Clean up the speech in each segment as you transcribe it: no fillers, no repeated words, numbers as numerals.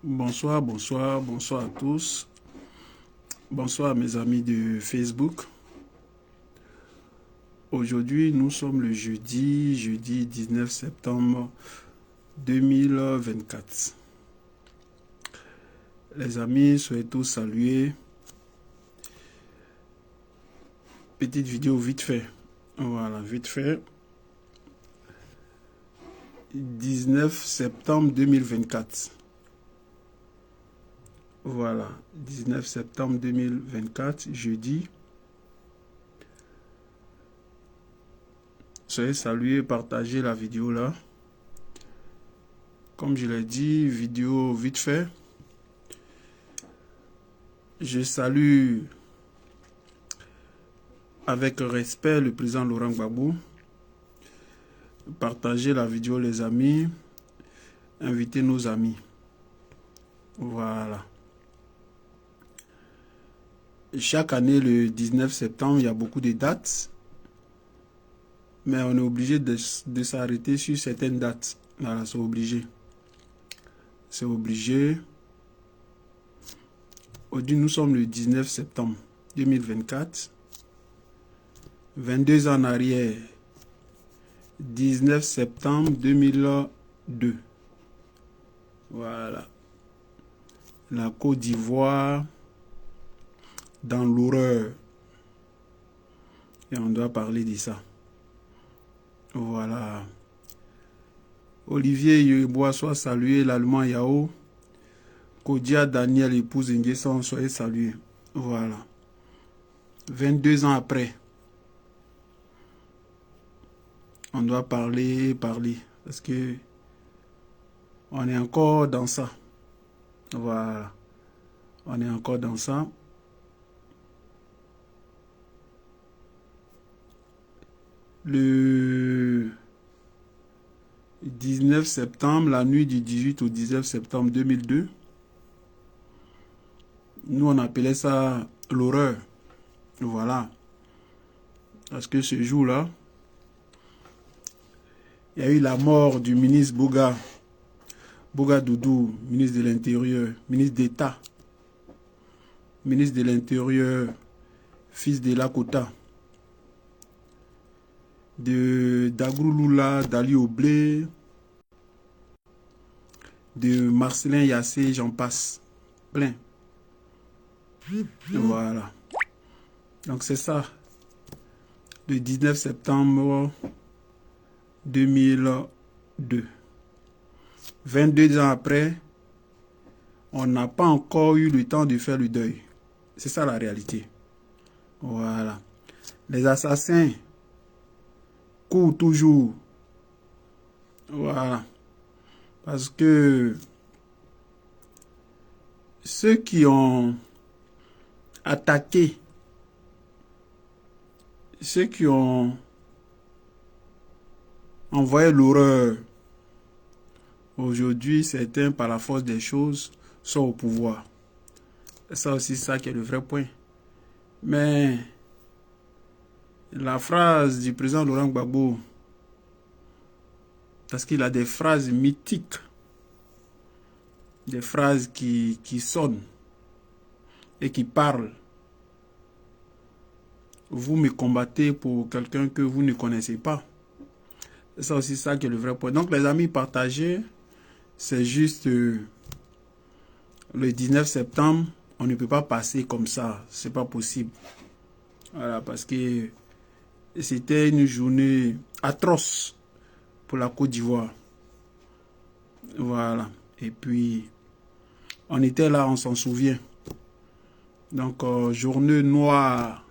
Bonsoir, bonsoir, bonsoir à tous. Bonsoir à mes amis de Facebook. Aujourd'hui, nous sommes le jeudi 19 septembre 2024. Les amis, soyez tous salués. Petite vidéo vite fait. Voilà, vite fait. 19 septembre 2024. Voilà, 19 septembre 2024, jeudi. Soyez salués, partagez la vidéo là. Comme je l'ai dit, vidéo vite fait. Je salue avec respect le président Laurent Gbagbo. Partagez la vidéo les amis. Invitez nos amis. Voilà. Chaque année, le 19 septembre, il y a beaucoup de dates. Mais on est obligé de s'arrêter sur certaines dates. Voilà, c'est obligé. C'est obligé. Aujourd'hui, nous sommes le 19 septembre 2024. 22 ans en arrière. 19 septembre 2002. Voilà. La Côte d'Ivoire dans l'horreur. Et on doit parler de ça. Voilà. Olivier Yebois soit salué, l'Allemand Yao. Kodia Daniel, épouse Nguesson, soyez salués. Voilà. 22 ans après. On doit parler. Parce que on est encore dans ça. Voilà. On est encore dans ça. Le 19 septembre, la nuit du 18 au 19 septembre 2002, nous on appelait ça l'horreur. Voilà. Parce que ce jour-là, il y a eu la mort du ministre Bouga Doudou, ministre de l'Intérieur, ministre d'État, ministre de l'Intérieur, fils de Lakota, de Dagrouloula, Dali Oblé, de Marcelin Yassé, j'en passe, plein. Voilà. Donc c'est ça, le 19 septembre 2002. 22 ans après, on n'a pas encore eu le temps de faire le deuil. C'est ça la réalité. Voilà. Les assassins courent toujours. Voilà. Parce que ceux qui ont attaqué, ceux qui ont envoyé l'horreur, aujourd'hui, certains, par la force des choses, sont au pouvoir. C'est aussi ça qui est le vrai point. Mais la phrase du président Laurent Gbagbo, parce qu'il a des phrases mythiques, des phrases qui sonnent et qui parlent. Vous me combattez pour quelqu'un que vous ne connaissez pas. C'est aussi ça qui est le vrai point. Donc les amis, partagez. C'est juste le 19 septembre, on ne peut pas passer comme ça. C'est pas possible. Voilà, parce que c'était une journée atroce pour la Côte d'Ivoire. Voilà. Et puis, on était là, on s'en souvient. Donc, journée noire,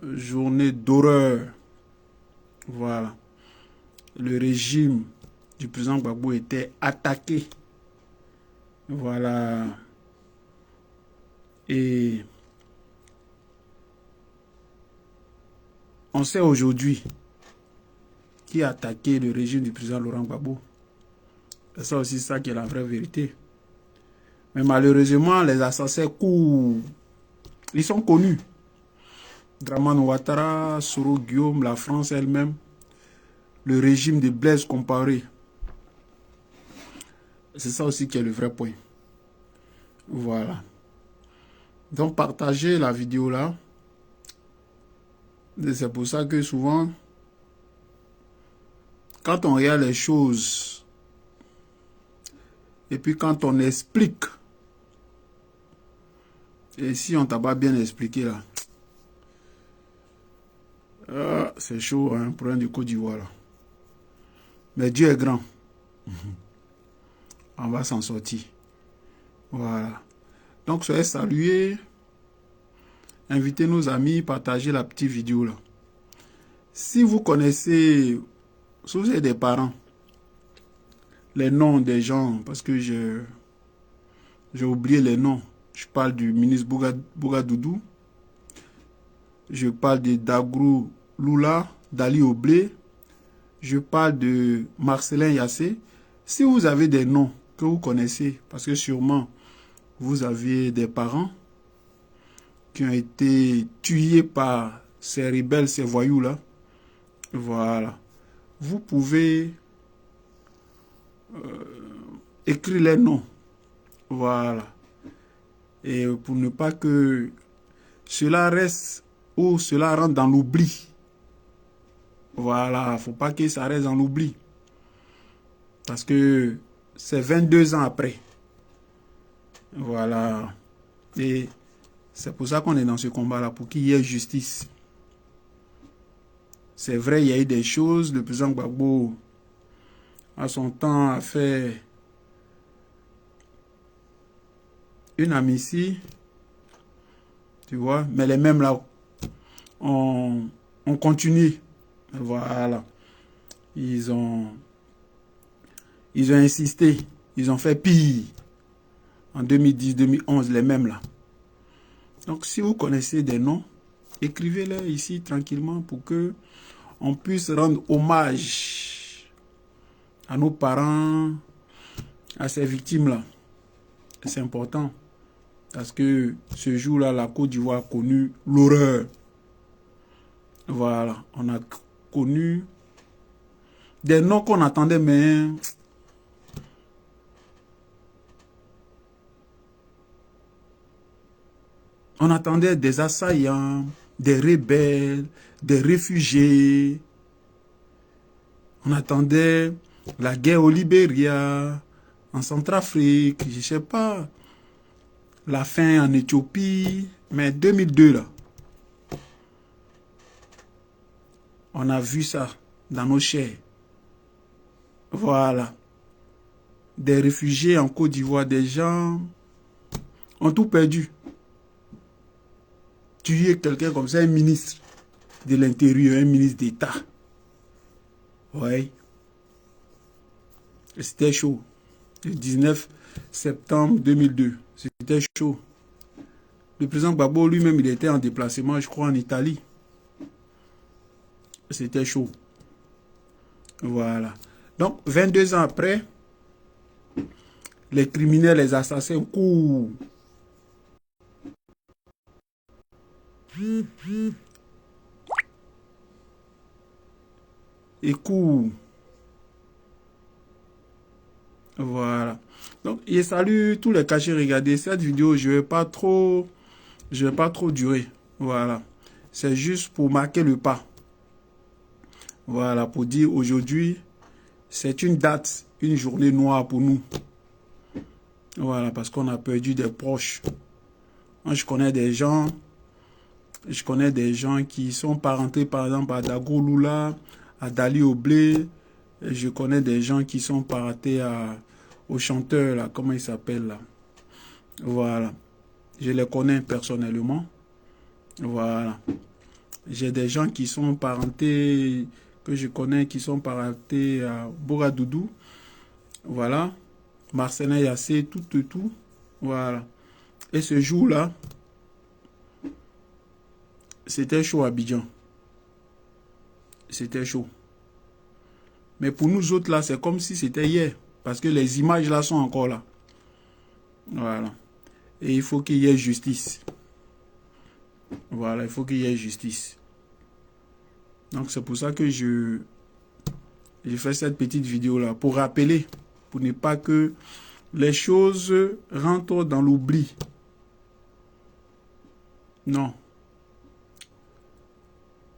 journée d'horreur. Voilà. Le régime du président Gbagbo était attaqué. Voilà. Et on sait aujourd'hui qui a attaqué le régime du président Laurent Gbagbo. C'est ça aussi ça qui est la vraie vérité. Mais malheureusement, les assassins courent. Ils sont connus. Dramane Ouattara, Soro Guillaume, la France elle-même, le régime de Blaise Compaoré. C'est ça aussi qui est le vrai point. Voilà. Donc, partagez la vidéo là. C'est pour ça que souvent, quand on regarde les choses, et puis quand on explique, et si on t'a pas bien expliqué là, c'est chaud, hein, pour un du Côte d'Ivoire là. Mais Dieu est grand. On va s'en sortir. Voilà. Donc, soyez salués. Invitez nos amis, partagez la petite vidéo là. Si vous connaissez, si vous êtes des parents, les noms des gens, parce que j'ai oublié les noms. Je parle du ministre Bougadoudou. Je parle de Dagrou Lula, Dali Oblé. Je parle de Marcelin Yassé. Si vous avez des noms que vous connaissez, parce que sûrement vous avez des parents qui ont été tués par ces rebelles, ces voyous-là, voilà. Vous pouvez écrire les noms. Voilà. Et pour ne pas que cela reste ou cela rentre dans l'oubli. Voilà, il ne faut pas que ça reste dans l'oubli. Parce que c'est 22 ans après. Voilà. Et c'est pour ça qu'on est dans ce combat-là, pour qu'il y ait justice. C'est vrai, il y a eu des choses. Le président Gbagbo, à son temps, a fait une amnistie. Tu vois, mais les mêmes là, on continue. Voilà. Ils ont insisté. Ils ont fait pire. En 2010-2011, les mêmes là. Donc, si vous connaissez des noms, écrivez-les ici tranquillement pour que on puisse rendre hommage à nos parents, à ces victimes-là. C'est important. Parce que ce jour-là, la Côte d'Ivoire a connu l'horreur. Voilà. On a connu des noms qu'on attendait, mais on attendait des assaillants, des rebelles, des réfugiés. On attendait la guerre au Libéria, en Centrafrique, je ne sais pas, la fin en Éthiopie, mais 2002 là, on a vu ça dans nos chairs. Voilà. Des réfugiés en Côte d'Ivoire, des gens ont tout perdu. Tuer quelqu'un comme ça, un ministre de l'Intérieur, un ministre d'État. Oui. C'était chaud. Le 19 septembre 2002. C'était chaud. Le président Gbagbo lui-même, il était en déplacement, je crois, en Italie. C'était chaud. Voilà. Donc, 22 ans après, les criminels, les assassins courent. Et courent. Voilà. Donc, je salue tous les cachets. Regardez cette vidéo. Je vais pas trop durer. Voilà. C'est juste pour marquer le pas. Voilà. Pour dire aujourd'hui, c'est une date, une journée noire pour nous. Voilà. Parce qu'on a perdu des proches. Moi, je connais des gens qui sont parentés, par exemple, à Dagrou Lula, à Dali Oblé. Je connais des gens qui sont parentés au chanteur, là, comment il s'appelle, là. Voilà. Je les connais personnellement. Voilà. J'ai des gens qui sont parentés, que je connais, qui sont parentés à Bougadoudou. Voilà. Marcelin Yassé, tout. Voilà. Et ce jour-là, c'était chaud à Abidjan. C'était chaud. Mais pour nous autres, là, c'est comme si c'était hier. Parce que les images, là, sont encore là. Voilà. Et il faut qu'il y ait justice. Voilà, il faut qu'il y ait justice. Donc, c'est pour ça que j'ai fait cette petite vidéo-là. Pour rappeler, pour ne pas que les choses rentrent dans l'oubli. Non.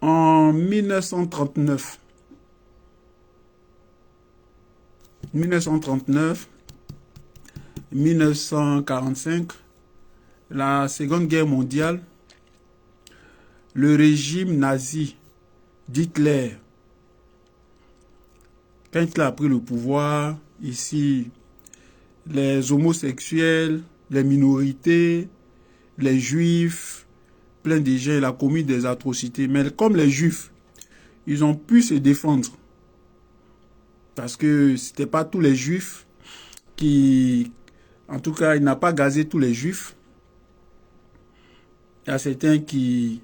En 1939, 1945, la Seconde Guerre mondiale, le régime nazi d'Hitler, quand Hitler a pris le pouvoir, ici, les homosexuels, les minorités, les juifs, plein de gens, il a commis des atrocités. Mais comme les juifs, ils ont pu se défendre. Parce que ce n'était pas tous les juifs qui... En tout cas, il n'a pas gazé tous les juifs. Il y a certains qui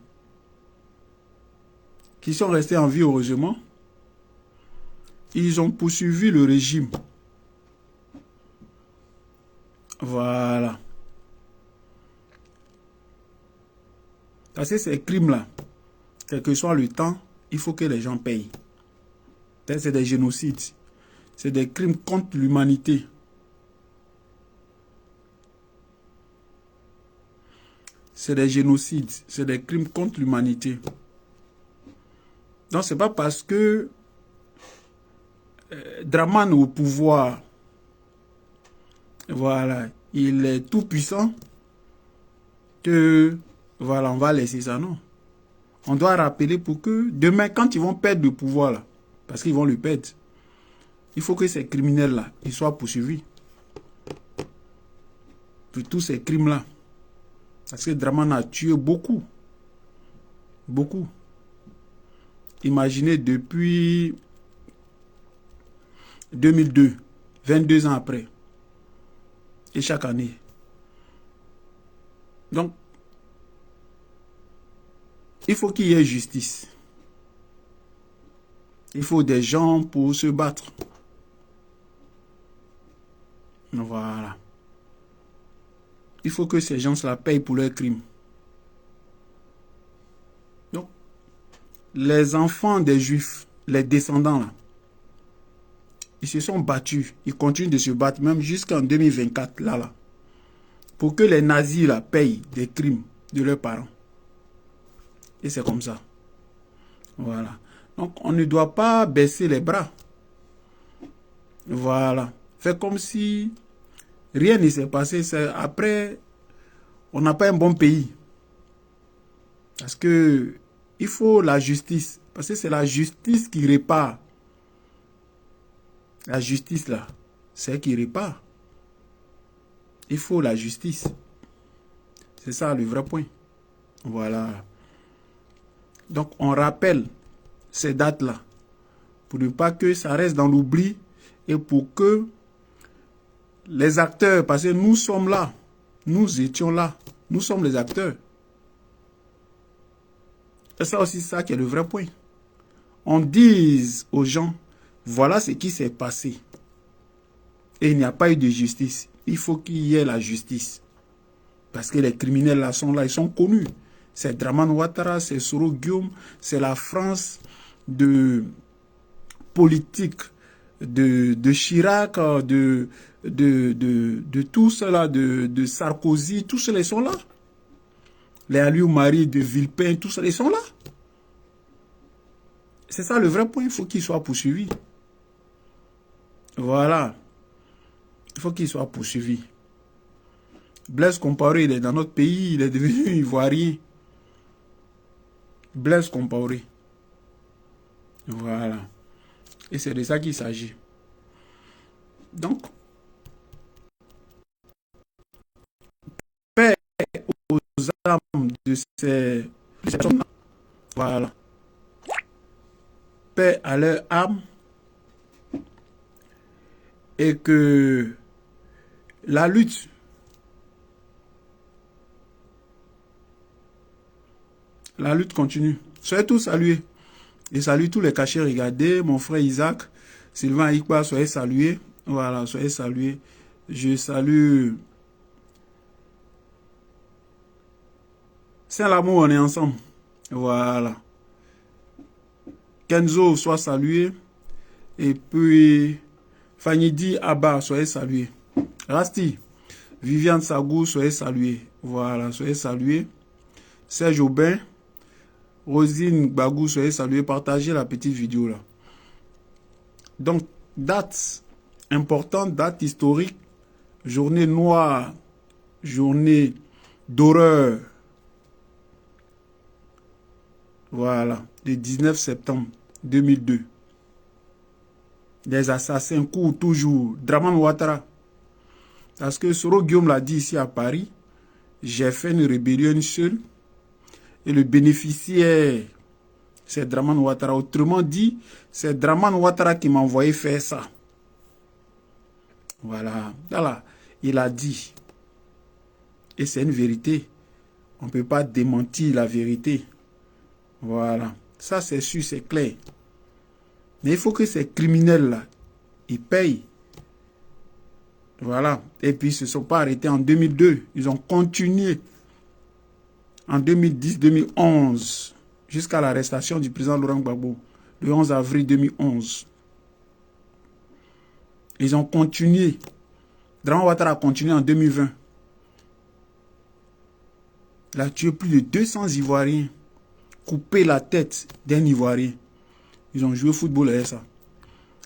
sont restés en vie, heureusement. Ils ont poursuivi le régime. Voilà. Parce que ces crimes-là, quel que soit le temps, il faut que les gens payent. C'est des génocides. C'est des crimes contre l'humanité. C'est des génocides. C'est des crimes contre l'humanité. Donc, ce n'est pas parce que Dramane au pouvoir, voilà, il est tout puissant que, voilà, on va laisser ça, non. On doit rappeler pour que demain, quand ils vont perdre le pouvoir, là, parce qu'ils vont le perdre, il faut que ces criminels-là, ils soient poursuivis. Pour tous ces crimes-là. Parce que Dramane a tué beaucoup. Beaucoup. Imaginez depuis 2002, 22 ans après. Et chaque année. Donc, il faut qu'il y ait justice. Il faut des gens pour se battre. Voilà. Il faut que ces gens-là payent pour leurs crimes. Donc, les enfants des Juifs, les descendants, là, ils se sont battus. Ils continuent de se battre, même jusqu'en 2024, là, pour que les nazis, là, payent des crimes de leurs parents. Et c'est comme ça. Voilà. Donc, on ne doit pas baisser les bras. Voilà. Fait comme si rien ne s'est passé. Après, on n'a pas un bon pays. Parce que il faut la justice. Parce que c'est la justice qui répare. La justice, là, c'est elle qui répare. Il faut la justice. C'est ça le vrai point. Voilà. Donc, on rappelle ces dates-là pour ne pas que ça reste dans l'oubli et pour que les acteurs, parce que nous sommes là, nous étions là, nous sommes les acteurs. Et ça aussi, ça qui est le vrai point. On dise aux gens, voilà ce qui s'est passé. Et il n'y a pas eu de justice. Il faut qu'il y ait la justice. Parce que les criminels là, ils sont connus. C'est Dramane Ouattara, c'est Soro Guillaume, c'est la France de politique, de Chirac, de tout cela, de Sarkozy, tous ceux-là sont là. Les Aliou Marie de Villepin, tous ceux-là sont là. C'est ça le vrai point, il faut qu'ils soient poursuivis. Voilà. Il faut qu'ils soient poursuivis. Blaise Compaoré, il est dans notre pays, il est devenu ivoirien. Blaise Compaoré. Voilà. Et c'est de ça qu'il s'agit. Donc, paix aux âmes de ces personnes. Voilà. Paix à leur âme. Et que la lutte continue. Soyez tous salués. Et salue tous les cachets. Regardez, mon frère Isaac, Sylvain Aïkba, soyez salués. Voilà, soyez salués. Je salue Saint-Lamour, on est ensemble. Voilà. Kenzo, sois salué. Et puis, Fanidi Abba, soyez salués. Rasti, Viviane Sagou, soyez salués. Voilà, soyez salués. Serge Aubin, Rosine Bagou, soyez salués. Partagez la petite vidéo là. Donc, date importante, date historique, journée noire, journée d'horreur. Voilà, le 19 septembre 2002. Les assassins courent toujours. Draman Ouattara. Parce que Soro Guillaume l'a dit ici à Paris, j'ai fait une rébellion seule et le bénéficiaire, c'est Draman Ouattara. Autrement dit, c'est Draman Ouattara qui m'a envoyé faire ça. Voilà. Voilà. Il a dit. Et c'est une vérité. On ne peut pas démentir la vérité. Voilà. Ça, c'est sûr, c'est clair. Mais il faut que ces criminels-là, ils payent. Voilà. Et puis, ils ne se sont pas arrêtés en 2002. Ils ont continué en 2010-2011 jusqu'à l'arrestation du président Laurent Gbagbo le 11 avril 2011. Ils ont continué. Draman Ouattara a continué en 2020. Il a tué plus de 200 Ivoiriens. Coupé la tête d'un Ivoirien. Ils ont joué au football avec ça.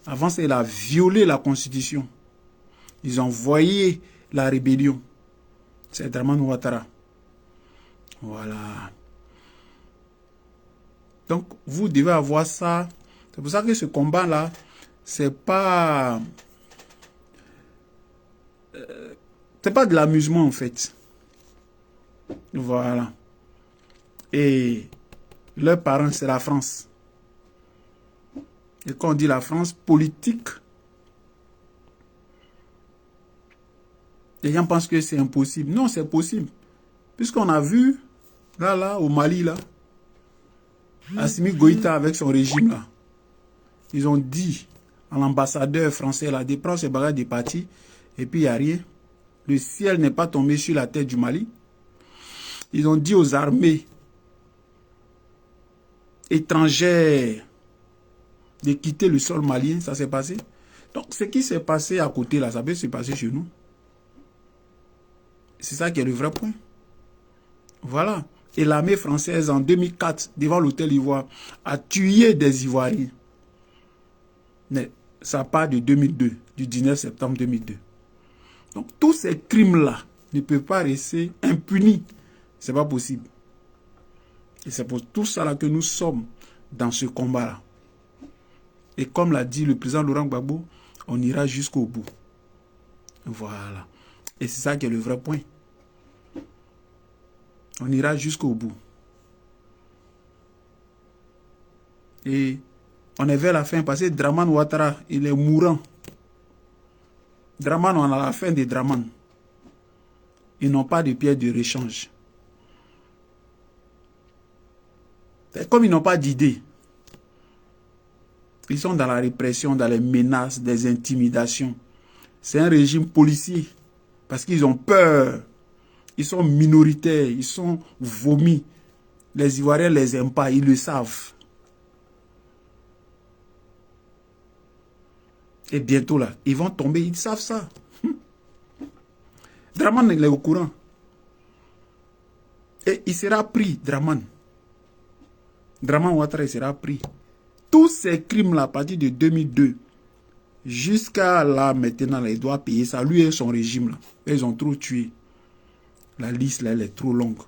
Avant ça, il a violé la Constitution. Ils ont envoyé la rébellion. C'est Draman Ouattara. Voilà. Donc, vous devez avoir ça. C'est pour ça que ce combat-là, c'est pas de l'amusement, en fait. Voilà. Et leurs parents, c'est la France. Et quand on dit la France, politique, les gens pensent que c'est impossible. Non, c'est possible. Puisqu'on a vu, là, au Mali, là, Assimi Goïta avec son régime, là, ils ont dit à l'ambassadeur français, là, de prendre ses bagages de parti, et puis il n'y a rien. Le ciel n'est pas tombé sur la tête du Mali. Ils ont dit aux armées étrangères de quitter le sol malien, ça s'est passé. Donc, ce qui s'est passé à côté, là, ça peut se passer chez nous. C'est ça qui est le vrai point. Voilà. Et l'armée française, en 2004, devant l'hôtel Ivoire, a tué des Ivoiriens. Mais ça part de 2002, du 19 septembre 2002. Donc, tous ces crimes-là ne peuvent pas rester impunis. C'est pas possible. Et c'est pour tout ça là que nous sommes dans ce combat-là. Et comme l'a dit le président Laurent Gbagbo, on ira jusqu'au bout. Voilà. Et c'est ça qui est le vrai point. On ira jusqu'au bout. Et on est vers la fin parce que Draman Ouattara, il est mourant. Draman, on a la fin de Draman. Ils n'ont pas de pierre de réchange. Comme ils n'ont pas d'idée, ils sont dans la répression, dans les menaces, des intimidations. C'est un régime policier parce qu'ils ont peur. Ils sont minoritaires, ils sont vomis. Les Ivoiriens ne les aiment pas, ils le savent. Et bientôt là, ils vont tomber, ils savent ça. Draman est au courant. Et il sera pris, Draman. Draman Ouattara sera pris. Tous ces crimes-là, à partir de 2002, jusqu'à là, maintenant, là, il doit payer ça. Lui et son régime, là, ils ont trop tué. La liste, là, elle est trop longue.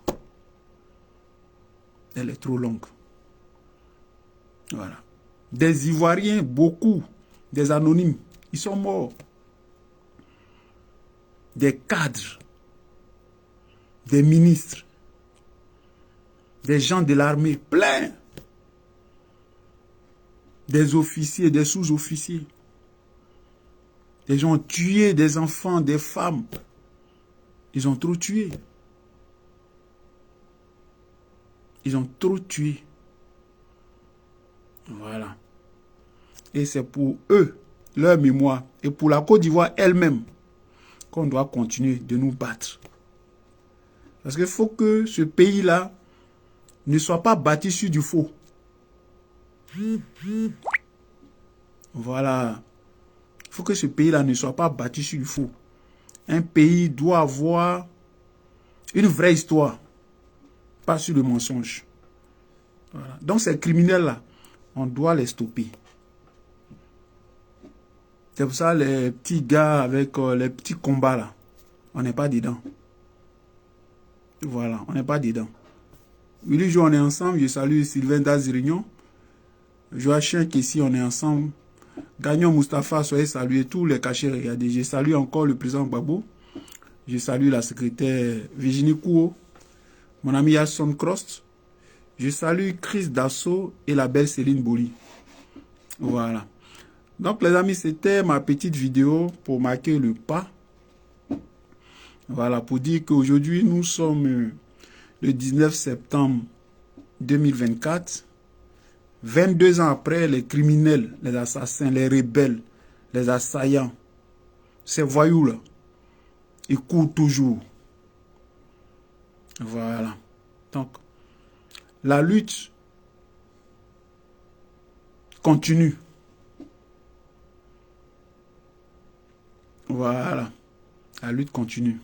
Elle est trop longue. Voilà. Des Ivoiriens, beaucoup. Des anonymes, ils sont morts. Des cadres. Des ministres. Des gens de l'armée, plein. Des officiers, des sous-officiers. Des gens ont tué des enfants, des femmes. Ils ont trop tué. Ils ont trop tué. Voilà. Et c'est pour eux, leur mémoire, et pour la Côte d'Ivoire elle-même, qu'on doit continuer de nous battre. Parce qu'il faut que ce pays-là ne soit pas bâti sur du faux. Voilà. Il faut que ce pays-là ne soit pas bâti sur du faux. Un pays doit avoir une vraie histoire, pas sur le mensonge. Voilà. Donc ces criminels-là, on doit les stopper. C'est pour ça les petits gars avec les petits combats là, on n'est pas dedans. Voilà, on n'est pas dedans. Willy Jo, on est ensemble. Je salue Sylvain Dazirignon. Joachim Kessi, on est ensemble. Gagnon Mustapha, soyez salués. Tous les cachets regardez. Je salue encore le président Gbagbo. Je salue la secrétaire Virginie Kouo. Mon ami Yasson Crost. Je salue Chris Dasso et la belle Céline Boli. Voilà. Donc les amis, c'était ma petite vidéo pour marquer le pas. Voilà, pour dire qu'aujourd'hui, nous sommes le 19 septembre 2024. 22 ans après, les criminels, les assassins, les rebelles, les assaillants, ces voyous-là, ils courent toujours. Voilà. Donc, la lutte continue. Voilà. La lutte continue.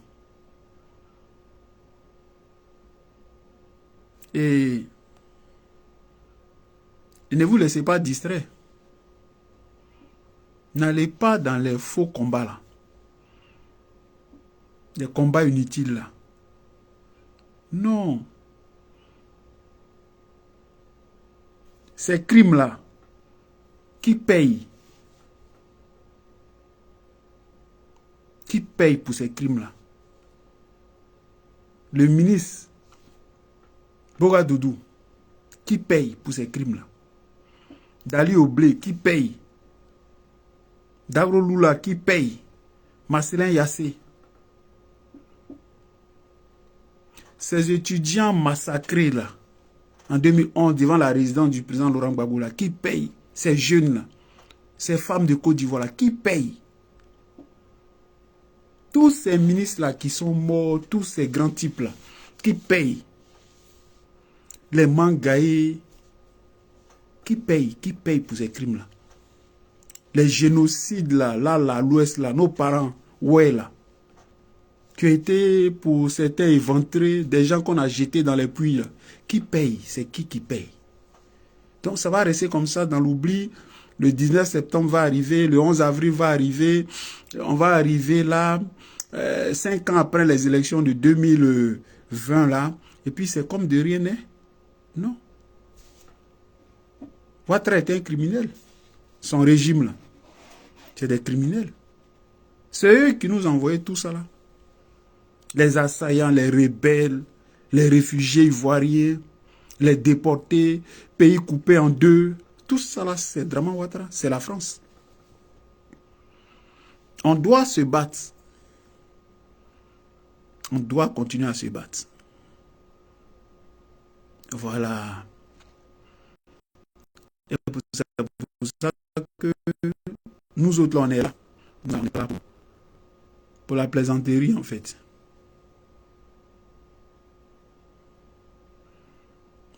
Et ne vous laissez pas distraire. N'allez pas dans les faux combats là. Les combats inutiles là. Non. Ces crimes là, qui payent? Qui paye pour ces crimes là? Le ministre Bogadoudou, qui paye pour ces crimes là? Dali Oblé, qui paye? Dagro Lula, qui paye? Marcelin Yassé. Ces étudiants massacrés là, en 2011, devant la résidence du président Laurent Gbagbo là, qui paye? Ces jeunes là, ces femmes de Côte d'Ivoire là, qui paye? Tous ces ministres là qui sont morts, tous ces grands types là, qui payent? Les Mangaïs, qui paye pour ces crimes là? Les génocides là, à l'ouest là, nos parents, ouais là, qui ont été pour certains éventrés, des gens qu'on a jetés dans les puits là, qui paye? C'est qui paye? Donc ça va rester comme ça dans l'oubli. Le 19 septembre va arriver, le 11 avril va arriver, on va arriver là, 5 ans après les élections de 2020 là, et puis c'est comme de rien n'est. Non. Ouattara est un criminel. Son régime là, c'est des criminels. C'est eux qui nous envoyaient tout ça là. Les assaillants, les rebelles, les réfugiés ivoiriens, les déportés, pays coupés en deux. Tout ça là, c'est Draman Ouattara, c'est la France. On doit se battre. On doit continuer à se battre. Voilà. Et pour ça que nous autres, là, on est là. On n'est pas pour la plaisanterie, en fait.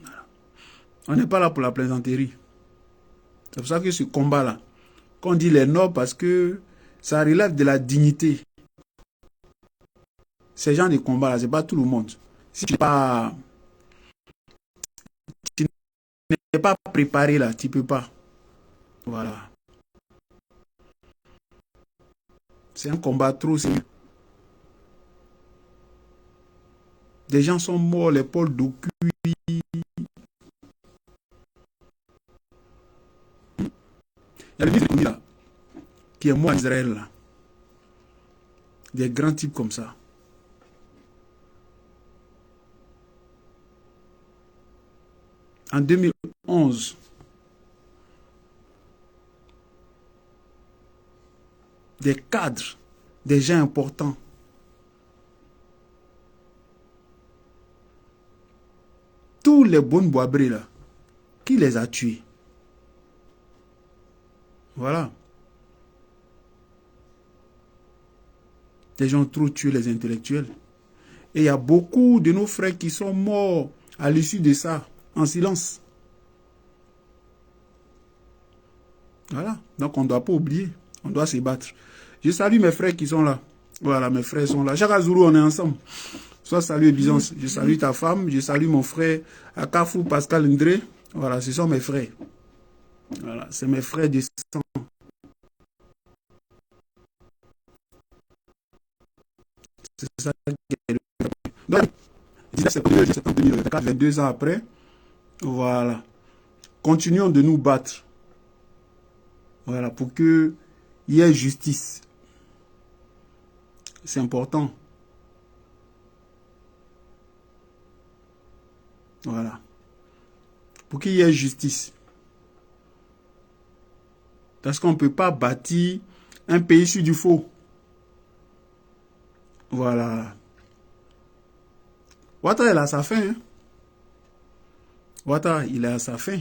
Voilà. On n'est pas là pour la plaisanterie. C'est pour ça que ce combat-là, qu'on dit les nobles, parce que ça relève de la dignité. Ces gens de combat-là, ce n'est pas tout le monde. Si tu n'es pas préparé là, tu ne peux pas. Voilà. C'est un combat trop sérieux. Des gens sont morts, les pôles d'Oku. Il y a le ministre là, qui est mort en Israël. Là. Des grands types comme ça. En 2011, des cadres, des gens importants, tous les bonnes boibrés là, qui les a tués? Voilà. Des gens trop tués les intellectuels. Et il y a beaucoup de nos frères qui sont morts à l'issue de ça, en silence. Voilà. Donc on ne doit pas oublier. On doit se battre. Je salue mes frères qui sont là. Voilà, mes frères sont là. Chaka Zulu, on est ensemble. Soit salut Byzance. Je salue ta femme. Je salue mon frère Akafou, Pascal Ndré. Voilà, ce sont mes frères. Voilà, c'est mes frères de sang. C'est ça qui est le... Donc, 19 septembre 2024, 22 ans après. Voilà. Continuons de nous battre. Voilà, pour qu'il y ait justice. C'est important. Voilà. Pour qu'il y ait justice. Parce qu'on ne peut pas bâtir un pays sur du faux. Voilà. Ouattara, il a sa fin. Hein? Ouattara, il a sa fin.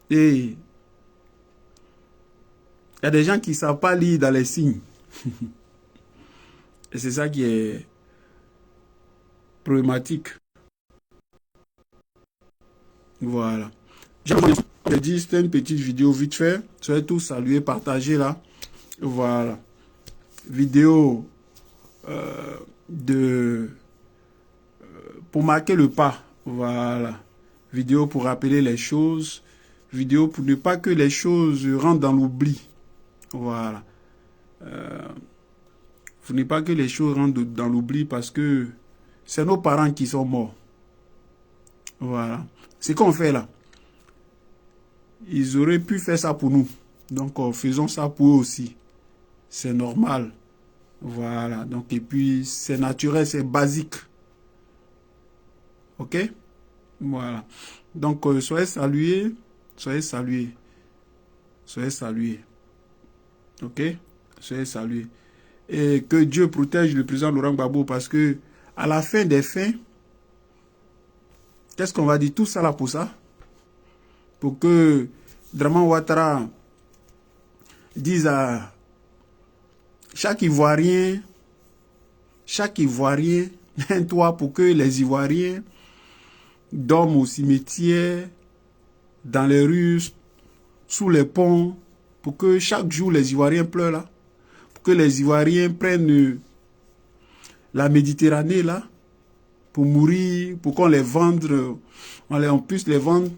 Et il y a des gens qui ne savent pas lire dans les signes. Et c'est ça qui est problématique. Voilà. J'ai dit, c'était une petite vidéo vite fait. Soyez tous salués, partagez là. Voilà. Vidéo pour marquer le pas. Voilà. Vidéo pour rappeler les choses. Vidéo pour ne pas que les choses rentrent dans l'oubli. Voilà. Faut ne pas que les choses rentrent dans l'oubli parce que c'est nos parents qui sont morts. Voilà. Ce qu'on fait là. Ils auraient pu faire ça pour nous. Donc, faisons ça pour eux aussi. C'est normal. Voilà. Donc, et puis, c'est naturel, c'est basique. Ok? Voilà. Donc, soyez salués. Soyez salués. Soyez salués. Ok? Soyez salués. Et que Dieu protège le président Laurent Gbagbo parce que, à la fin des fins, qu'est-ce qu'on va dire? Tout ça là pour ça? Pour que Draman Ouattara dise à chaque Ivoirien, toi, pour que les Ivoiriens dorment au cimetière, dans les rues, sous les ponts, pour que chaque jour les Ivoiriens pleurent là, pour que les Ivoiriens prennent la Méditerranée là, pour mourir, pour qu'on les vende, on puisse les vendre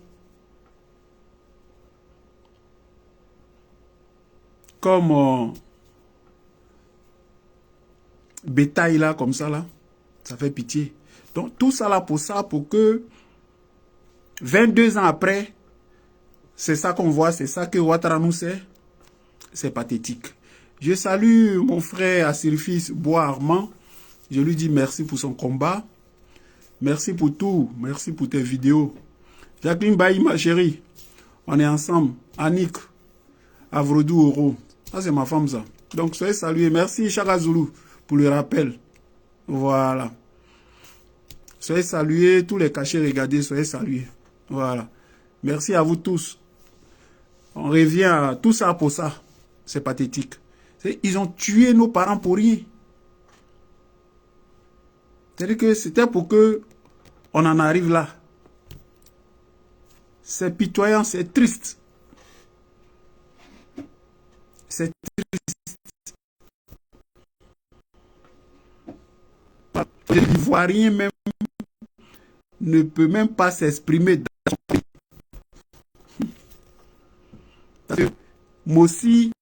comme bétail là, comme ça là, ça fait pitié. Donc tout ça là pour ça, pour que 22 ans après, c'est ça qu'on voit, c'est ça que Ouattara nous sait, c'est pathétique. Je salue mon frère Assirfis Bois Armand, je lui dis merci pour son combat, merci pour tout, merci pour tes vidéos. Jacqueline Bailly, ma chérie, on est ensemble, Annick, Avrodou Oro, ça c'est ma femme ça. Donc soyez salués, merci Chaka Zulu pour le rappel. Voilà. Soyez salués, tous les cachets regardez, soyez salués. Voilà. Merci à vous tous. On revient à tout ça pour ça. C'est pathétique. Ils ont tué nos parents pour rien. C'est-à-dire que c'était pour que on en arrive là. C'est pitoyant, c'est triste. C'est triste. L'Ivoirien même ne peut même pas s'exprimer dans son pays. Parce que Mossi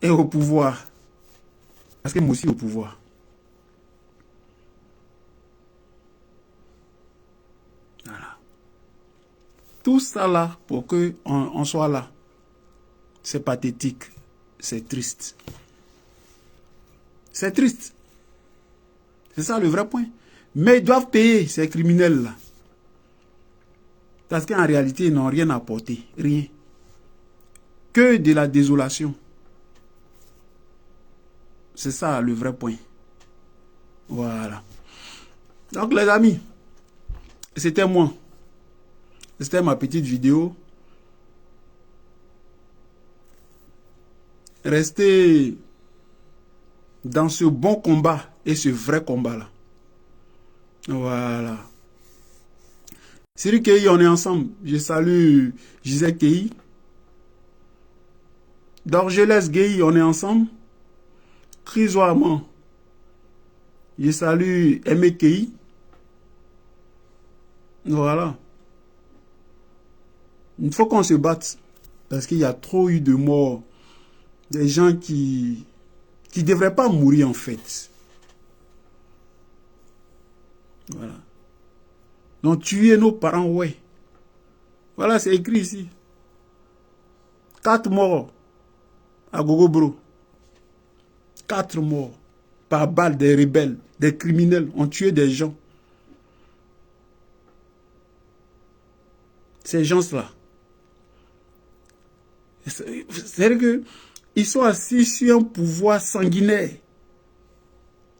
est au pouvoir. Parce que Mossi est au pouvoir. Voilà. Tout ça là, pour qu'on soit là, c'est pathétique. C'est triste. C'est triste. C'est ça le vrai point. Mais ils doivent payer ces criminels-là. Parce qu'en réalité, ils n'ont rien apporté. Rien. Que de la désolation. C'est ça le vrai point. Voilà. Donc les amis, c'était moi. C'était ma petite vidéo. Restez dans ce bon combat et ce vrai combat-là. Voilà. Siri Kei, on est ensemble. Je salue Gisèle Kei. D'Orgelès Gay, on est ensemble. Chrysoamant. Je salue MKI. Voilà. Il faut qu'on se batte. Parce qu'il y a trop eu de morts. Des gens qui ne devraient pas mourir en fait. Voilà. Donc tuer nos parents, ouais. Voilà, c'est écrit ici. 4 morts à Gogobro. 4 morts par balle, des rebelles, des criminels ont tué des gens. Ces gens-là. C'est-à-dire qu'ils sont assis sur un pouvoir sanguinaire.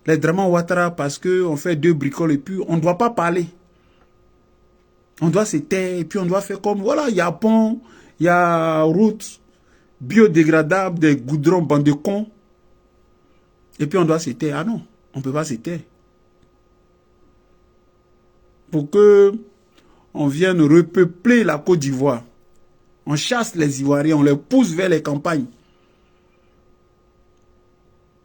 Les Draman Ouattara, parce qu'on fait 2 bricoles et puis on ne doit pas parler. On doit se taire et puis on doit faire comme, voilà, il y a pont, il y a route biodégradable, des goudrons, bande de cons. Et puis on doit se taire. Ah non, on ne peut pas se taire. Pour que on vienne repeupler la Côte d'Ivoire. On chasse les Ivoiriens, on les pousse vers les campagnes.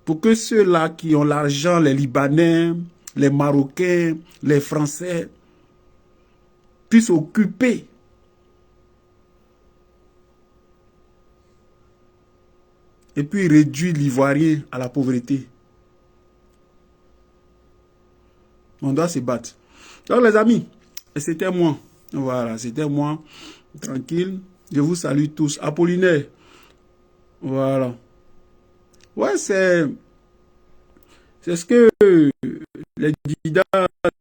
Pour que ceux-là qui ont l'argent, les Libanais, les Marocains, les Français, puissent occuper et puis réduire l'Ivoirien à la pauvreté. On doit se battre. Donc les amis, c'était moi. Voilà, c'était moi. Tranquille. Je vous salue tous. Apollinaire. Voilà. Ouais, c'est ce que les Dida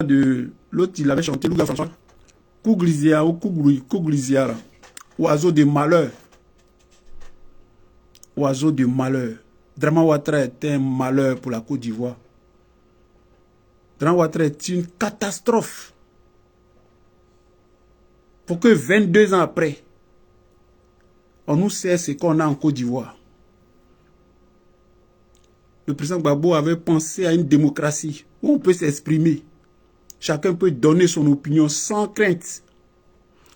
de l'autre, il avait chanté, Louga François. Kouglizia ou Kouglizia, là. Oiseau de malheur. Oiseau de malheur. Draman Ouattara est un malheur pour la Côte d'Ivoire. Draman Ouattara est une catastrophe. Pour que 22 ans après, on nous sait ce qu'on a en Côte d'Ivoire. Le président Gbagbo avait pensé à une démocratie où on peut s'exprimer. Chacun peut donner son opinion sans crainte.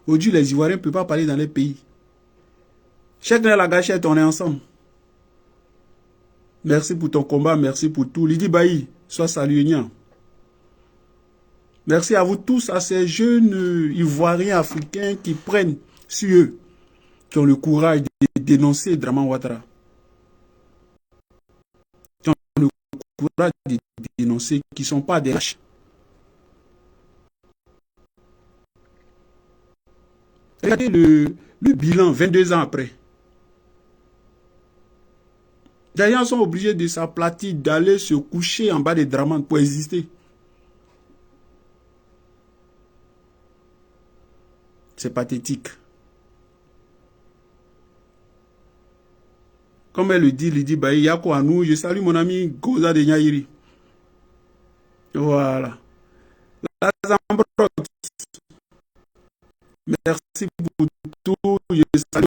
Aujourd'hui, les Ivoiriens ne peuvent pas parler dans les pays. Chacun à la gâchette, on est ensemble. Merci pour ton combat, merci pour tout. Lydie Bailly, sois salué. Merci à vous tous, à ces jeunes Ivoiriens africains qui prennent sur eux, qui ont le courage de dénoncer Draman Ouattara. Qui ont le courage de dénoncer, qui ne sont pas des lâches. Regardez le bilan 22 ans après. Les gens sont obligés de s'aplatir, d'aller se coucher en bas des Draman pour exister. C'est pathétique. Comme elle le dit, Lydie Bailly, Yako Anou, je salue mon ami Goza de Nyairi. Voilà. La Zambrox. Merci pour tout. Je salue